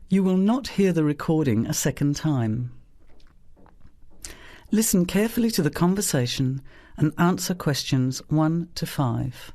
You will not hear the recording a second time. Listen carefully to the conversation and answer questions 1 to 5.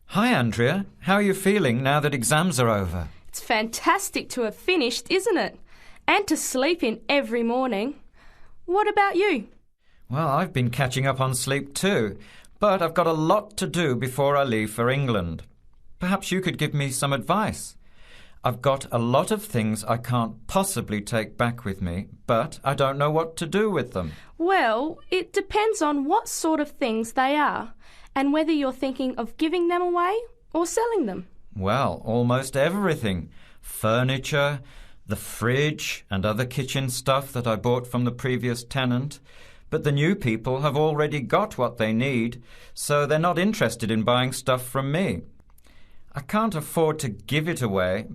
Hi, Andrea. How are you feeling now that exams are over? It's fantastic to have finished, isn't it? And to sleep in every morning. What about you? Well, I've been catching up on sleep too, but I've got a lot to do before I leave for England. Perhaps you could give me some advice. I've got a lot of things I can't possibly take back with me, but I don't know what to do with them. Well, it depends on what sort of things they are and whether you're thinking of giving them away or selling them. Well, almost everything. Furniture, the fridge and other kitchen stuff that I bought from the previous tenant. But the new people have already got what they need, so they're not interested in buying stuff from me. I can't afford to give it away,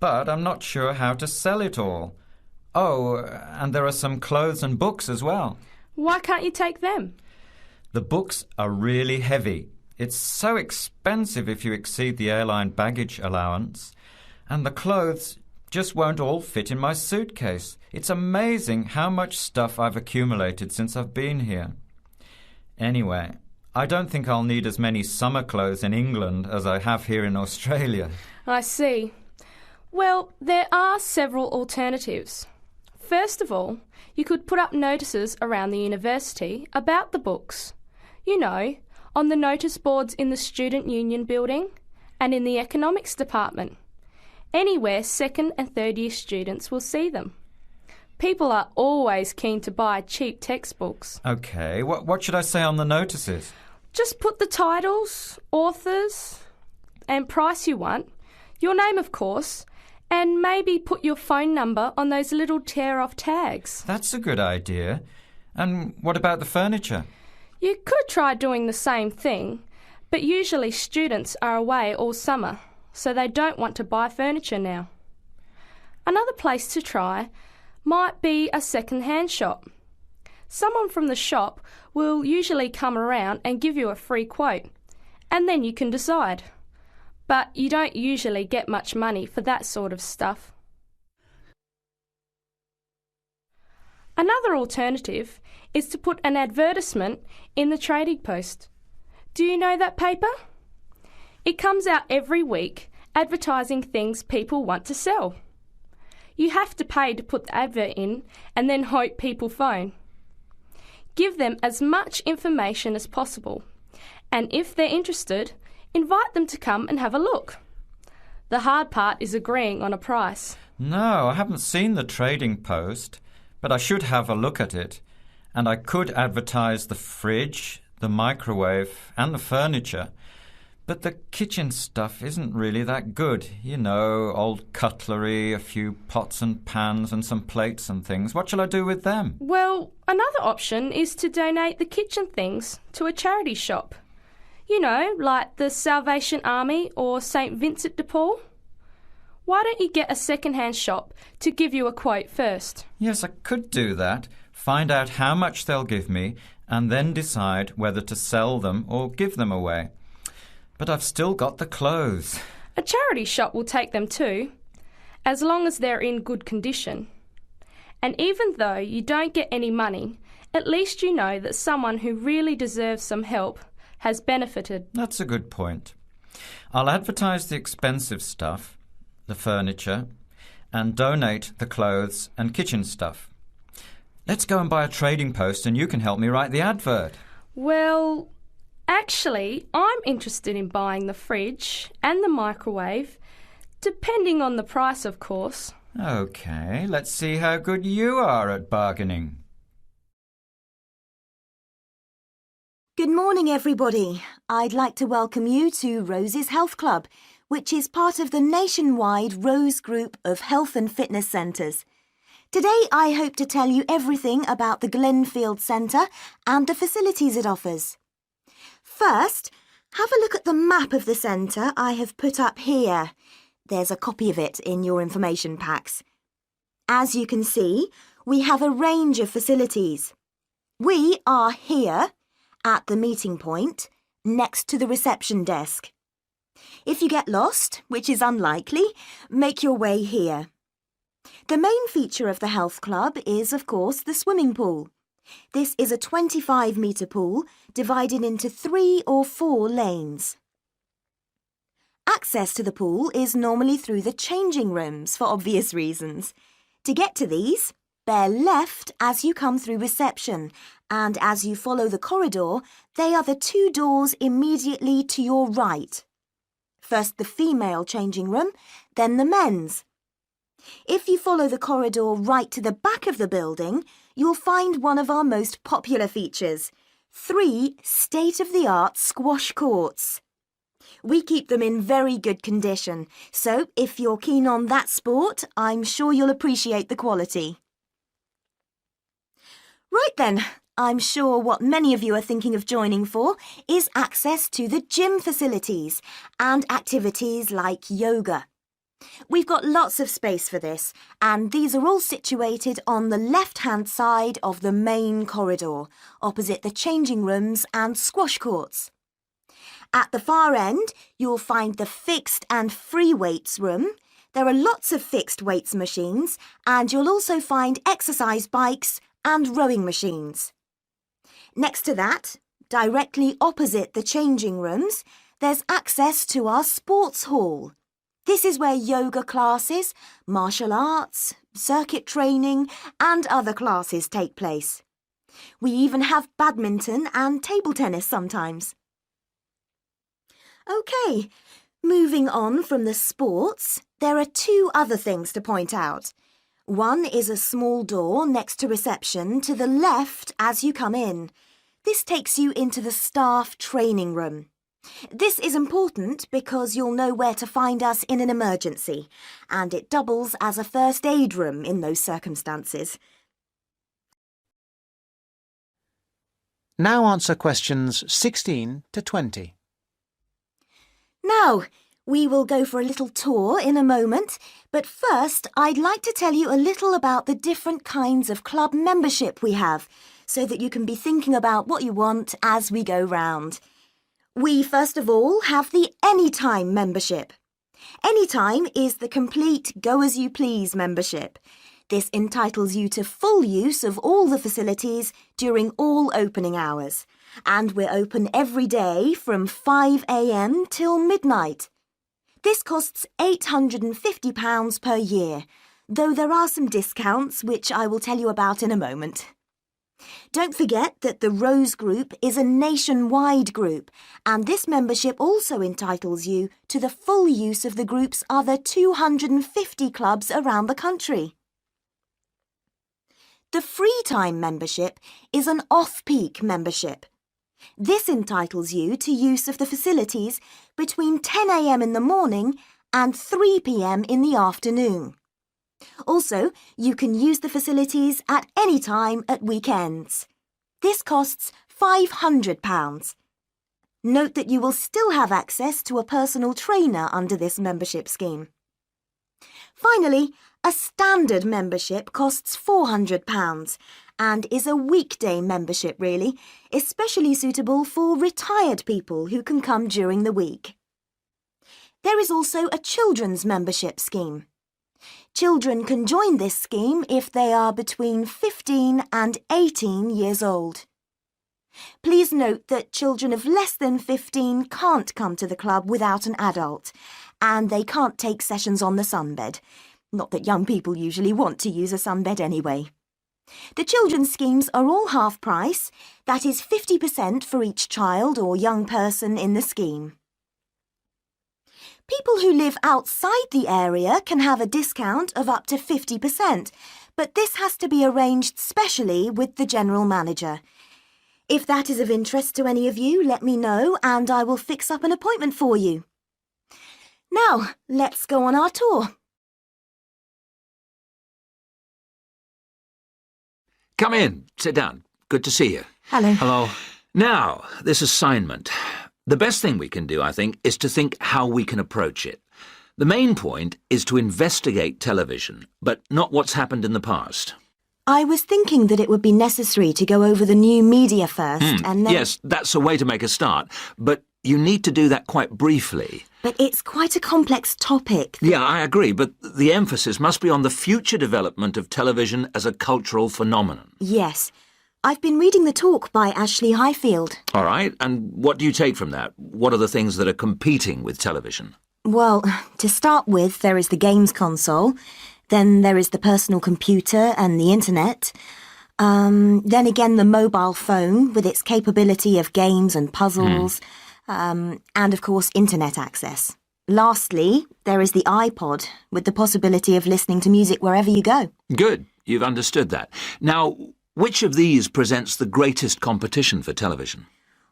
but I'm not sure how to sell it all. Oh, and there are some clothes and books as well. Why can't you take them? The books are really heavy. It's so expensive if you exceed the airline baggage allowance. And the clothes just won't all fit in my suitcase. It's amazing how much stuff I've accumulated since I've been here. Anyway, I don't think I'll need as many summer clothes in England as I have here in Australia. I see. Well, there are several alternatives. First of all, you could put up notices around the university about the books. You know, on the notice boards in the Student Union building and in the economics department. Anywhere second and third year students will see them. People are always keen to buy cheap textbooks. OK, what should I say on the notices? Just put the titles, authors and price you want, your name of course, and maybe put your phone number on those little tear-off tags. That's a good idea. And what about the furniture? You could try doing the same thing, but usually students are away all summer, so they don't want to buy furniture now. Another place to try might be a second-hand shop. Someone from the shop will usually come around and give you a free quote, and then you can decide. But you don't usually get much money for that sort of stuff. Another alternative is to put an advertisement in the Trading Post. Do you know that paper? It comes out every week advertising things people want to sell. You have to pay to put the advert in and then hope people phone. Give them as much information as possible, and if they're interested, invite them to come and have a look. The hard part is agreeing on a price. No, I haven't seen the Trading Post, but I should have a look at it. And I could advertise the fridge, the microwave and the furniture. But the kitchen stuff isn't really that good. You know, old cutlery, a few pots and pans and some plates and things. What shall I do with them? Well, another option is to donate the kitchen things to a charity shop. You know, like the Salvation Army or St. Vincent de Paul. Why don't you get a second-hand shop to give you a quote first? Yes, I could do that. Find out how much they'll give me and then decide whether to sell them or give them away. But I've still got the clothes. A charity shop will take them too, as long as they're in good condition. And even though you don't get any money, at least you know that someone who really deserves some help has benefited. That's a good point. I'll advertise the expensive stuff, the furniture, and donate the clothes and kitchen stuff. Let's go and buy a Trading Post and you can help me write the advert. Well, actually, I'm interested in buying the fridge and the microwave, depending on the price, of course. OK, let's see how good you are at bargaining. Good morning, everybody. I'd like to welcome you to Rose's Health Club, which is part of the nationwide Rose Group of Health and Fitness Centres. Today, I hope to tell you everything about the Glenfield Centre and the facilities it offers. First, have a look at the map of the centre I have put up here. There's a copy of it in your information packs. As you can see, we have a range of facilities. We are here at the meeting point next to the reception desk. If you get lost, which is unlikely, make your way here. The main feature of the health club is, of course, the swimming pool. This is a 25-metre pool divided into 3 or 4 lanes. Access to the pool is normally through the changing rooms for obvious reasons. To get to these, bear left as you come through reception, and as you follow the corridor, they are the 2 doors immediately to your right. First the female changing room, then the men's. If you follow the corridor right to the back of the building, you'll find one of our most popular features, 3 state-of-the-art squash courts. We keep them in very good condition, so if you're keen on that sport, I'm sure you'll appreciate the quality. Right then, I'm sure what many of you are thinking of joining for is access to the gym facilities and activities like yoga. We've got lots of space for this, and these are all situated on the left-hand side of the main corridor, opposite the changing rooms and squash courts. At the far end, you'll find the fixed and free weights room. There are lots of fixed weights machines, and you'll also find exercise bikes and rowing machines. Next to that, directly opposite the changing rooms, there's access to our sports hall. This is where yoga classes, martial arts, circuit training and other classes take place. We even have badminton and table tennis sometimes. OK, moving on from the sports, there are 2 other things to point out. One is a small door next to reception to the left as you come in. This takes you into the staff training room. This is important because you'll know where to find us in an emergency, and it doubles as a first aid room in those circumstances. Now answer questions 16 to 20. Now, we will go for a little tour in a moment, but first I'd like to tell you a little about the different kinds of club membership we have, so that you can be thinking about what you want as we go round. We first of all have the Anytime membership. Anytime is the complete go-as-you-please membership. This entitles you to full use of all the facilities during all opening hours. And we're open every day from 5 a.m. till midnight. This costs £850 per year, though there are some discounts which I will tell you about in a moment. Don't forget that the Rose Group is a nationwide group, and this membership also entitles you to the full use of the group's other 250 clubs around the country. The Free Time membership is an off-peak membership. This entitles you to use of the facilities between 10 a.m. in the morning and 3 p.m. in the afternoon. Also, you can use the facilities at any time at weekends. This costs £500. Note that you will still have access to a personal trainer under this membership scheme. Finally, a standard membership costs £400 and is a weekday membership really, especially suitable for retired people who can come during the week. There is also a children's membership scheme. Children can join this scheme if they are between 15 and 18 years old. Please note that children of less than 15 can't come to the club without an adult, and they can't take sessions on the sunbed. Not that young people usually want to use a sunbed anyway. The children's schemes are all half price, that is 50% for each child or young person in the scheme. People who live outside the area can have a discount of up to 50%, but this has to be arranged specially with the general manager. If that is of interest to any of you, let me know and I will fix up an appointment for you. Now, let's go on our tour. Come in. Sit down. Good to see you. Hello. Hello. Now, this assignment. The best thing we can do, I think, is to think how we can approach it. The main point is to investigate television, but not what's happened in the past. I was thinking that it would be necessary to go over the new media first and then... Yes, that's a way to make a start, but you need to do that quite briefly. But it's quite a complex topic. Yeah, I agree, but the emphasis must be on the future development of television as a cultural phenomenon. Yes. I've been reading the talk by Ashley Highfield. All right, and what do you take from that? What are the things that are competing with television? Well, to start with, there is the games console. Then there is the personal computer and the internet. Then again, the mobile phone with its capability of games and puzzles. And of course, internet access. Lastly, there is the iPod with the possibility of listening to music wherever you go. Good, you've understood that. Now, which of these presents the greatest competition for television?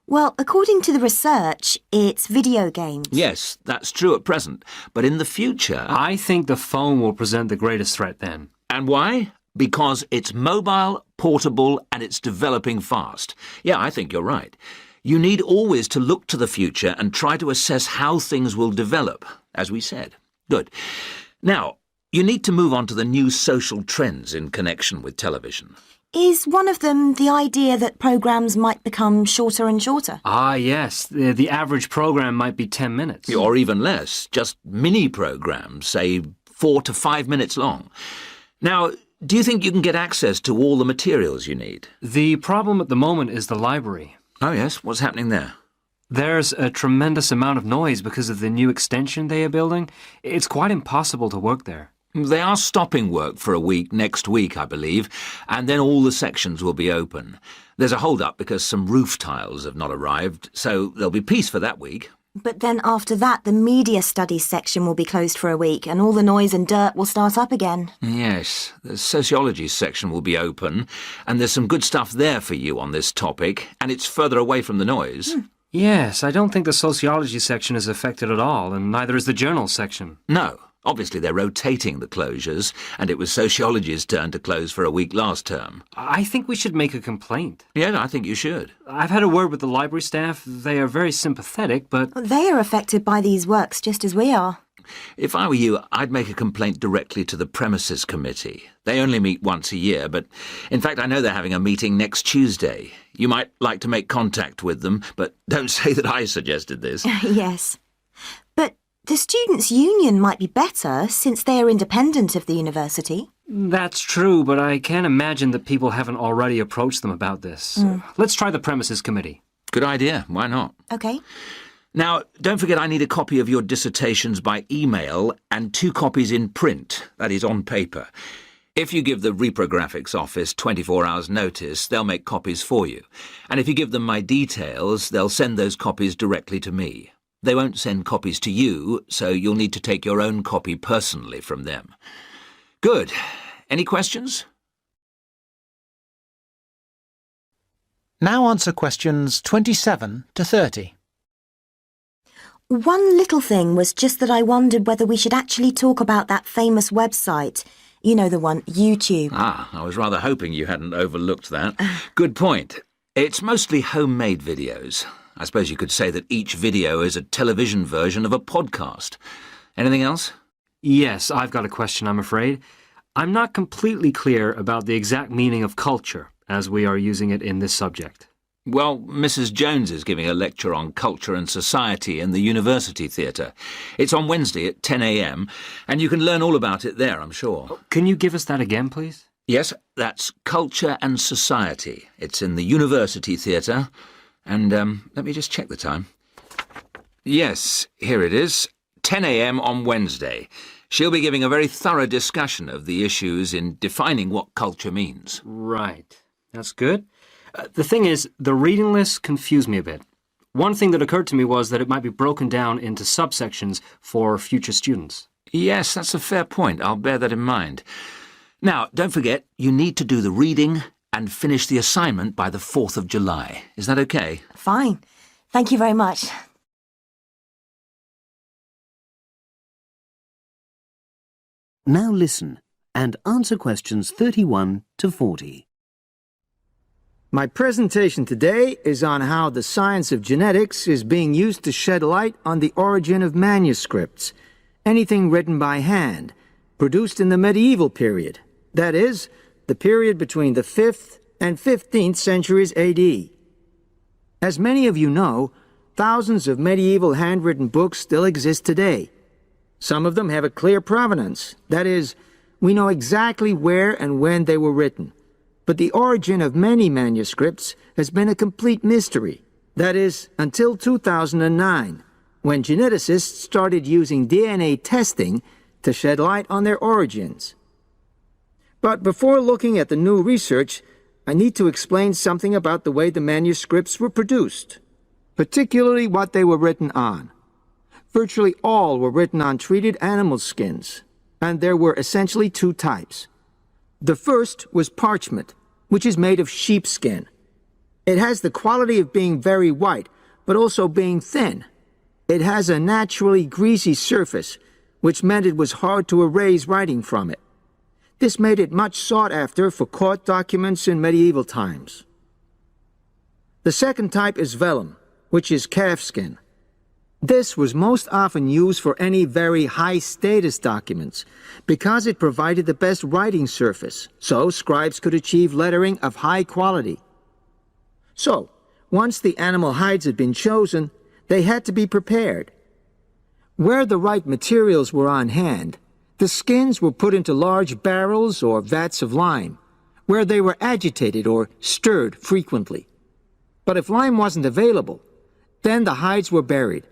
Well, according to the research, it's video games. Yes, that's true at present, but in the future... I think the phone will present the greatest threat then. And why? Because it's mobile, portable, and it's developing fast. Yeah, I think you're right. You need always to look to the future and try to assess how things will develop, as we said. Good. Now, you need to move on to the new social trends in connection with television. Is one of them the idea that programmes might become shorter and shorter? Ah, yes. The average program might be 10 minutes. Or even less. Just mini-programs, say 4 to 5 minutes long. Now, do you think you can get access to all the materials you need? The problem at the moment is the library. Oh, yes? What's happening there? There's a tremendous amount of noise because of the new extension they are building. It's quite impossible to work there. They are stopping work for a week next week, I believe, and then all the sections will be open. There's a hold-up because some roof tiles have not arrived, so there'll be peace for that week. But then after that, the media studies section will be closed for a week and all the noise and dirt will start up again. Yes, the sociology section will be open, and there's some good stuff there for you on this topic, and it's further away from the noise. Yes, I don't think the sociology section is affected at all, and neither is the journal section. No. Obviously, they're rotating the closures, and it was sociology's turn to close for a week last term. I think we should make a complaint. Yeah, I think you should. I've had a word with the library staff. They are very sympathetic, but... They are affected by these works just as we are. If I were you, I'd make a complaint directly to the premises committee. They only meet once a year, but in fact, I know they're having a meeting next Tuesday. You might like to make contact with them, but don't say that I suggested this. Yes. But the Students' Union might be better since they are independent of the university. That's true, but I can't imagine that people haven't already approached them about this. Let's try the premises committee. Good idea. Why not? OK. Now, don't forget I need a copy of your dissertations by email and 2 copies in print, that is, on paper. If you give the reprographics office 24 hours' notice, they'll make copies for you. And if you give them my details, they'll send those copies directly to me. They won't send copies to you, so you'll need to take your own copy personally from them. Good. Any questions? Now answer questions 27 to 30. One little thing was just that I wondered whether we should actually talk about that famous website. You know the one, YouTube. Ah, I was rather hoping you hadn't overlooked that. Good point. It's mostly homemade videos. I suppose you could say that each video is a television version of a podcast. Anything else? Yes, I've got a question, I'm afraid. I'm not completely clear about the exact meaning of culture, as we are using it in this subject. Well, Mrs. Jones is giving a lecture on culture and society in the University Theatre. It's on Wednesday at 10 a.m, and you can learn all about it there, I'm sure. Can you give us that again, please? Yes, that's Culture and Society. It's in the University Theatre. And let me just check the time. Yes, here it is. 10 a.m. on Wednesday. She'll be giving a very thorough discussion of the issues in defining what culture means. Right. That's good. The thing is, the reading list confused me a bit. One thing that occurred to me was that it might be broken down into subsections for future students. Yes, that's a fair point. I'll bear that in mind. Now, don't forget, you need to do the reading and finish the assignment by the 4th of July. Is that okay? Fine. Thank you very much. Now listen and answer questions 31 to 40. My presentation today is on how the science of genetics is being used to shed light on the origin of manuscripts, anything written by hand, produced in the medieval period, that is, the period between the 5th and 15th centuries AD. As many of you know, thousands of medieval handwritten books still exist today. Some of them have a clear provenance. That is, we know exactly where and when they were written. But the origin of many manuscripts has been a complete mystery. That is, until 2009, when geneticists started using DNA testing to shed light on their origins. But before looking at the new research, I need to explain something about the way the manuscripts were produced, particularly what they were written on. Virtually all were written on treated animal skins, and there were essentially two types. The first was parchment, which is made of sheepskin. It has the quality of being very white, but also being thin. It has a naturally greasy surface, which meant it was hard to erase writing from it. This made it much sought after for court documents in medieval times. The second type is vellum, which is calfskin. This was most often used for any very high-status documents because it provided the best writing surface, so scribes could achieve lettering of high quality. So, once the animal hides had been chosen, they had to be prepared. Where the right materials were on hand, the skins were put into large barrels or vats of lime, where they were agitated or stirred frequently. But if lime wasn't available, then the hides were buried.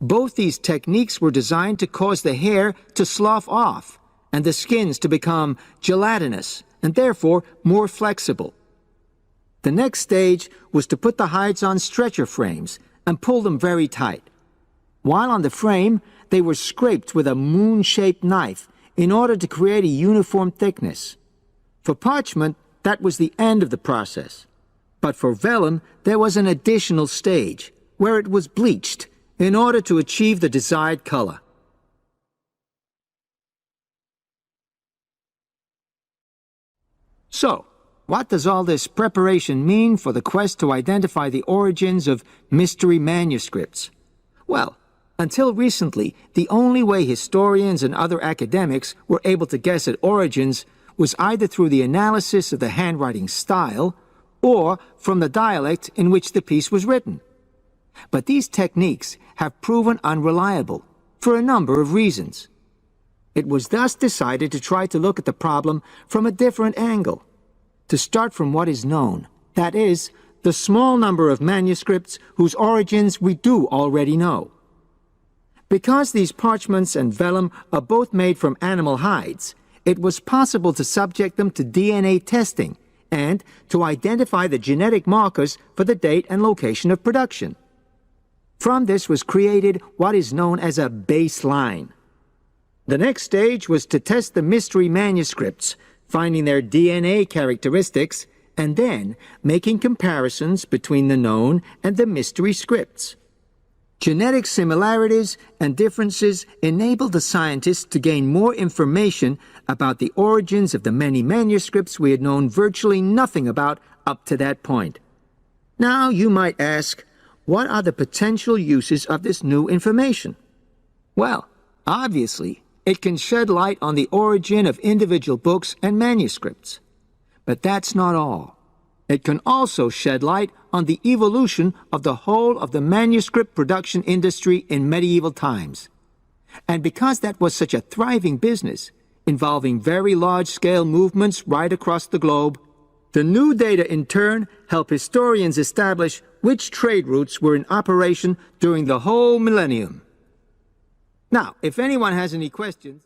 Both these techniques were designed to cause the hair to slough off and the skins to become gelatinous and therefore more flexible. The next stage was to put the hides on stretcher frames and pull them very tight. While on the frame, they were scraped with a moon-shaped knife in order to create a uniform thickness. For parchment, that was the end of the process. But for vellum, there was an additional stage, where it was bleached in order to achieve the desired color. So, what does all this preparation mean for the quest to identify the origins of mystery manuscripts? Well, until recently, the only way historians and other academics were able to guess at origins was either through the analysis of the handwriting style or from the dialect in which the piece was written. But these techniques have proven unreliable for a number of reasons. It was thus decided to try to look at the problem from a different angle, to start from what is known, that is, the small number of manuscripts whose origins we do already know. Because these parchments and vellum are both made from animal hides, it was possible to subject them to DNA testing and to identify the genetic markers for the date and location of production. From this was created what is known as a baseline. The next stage was to test the mystery manuscripts, finding their DNA characteristics, and then making comparisons between the known and the mystery scripts. Genetic similarities and differences enabled the scientists to gain more information about the origins of the many manuscripts we had known virtually nothing about up to that point. Now you might ask, what are the potential uses of this new information? Well, obviously, it can shed light on the origin of individual books and manuscripts. But that's not all. It can also shed light on the evolution of the whole of the manuscript production industry in medieval times. And because that was such a thriving business, involving very large-scale movements right across the globe, the new data in turn help historians establish which trade routes were in operation during the whole millennium. Now, if anyone has any questions...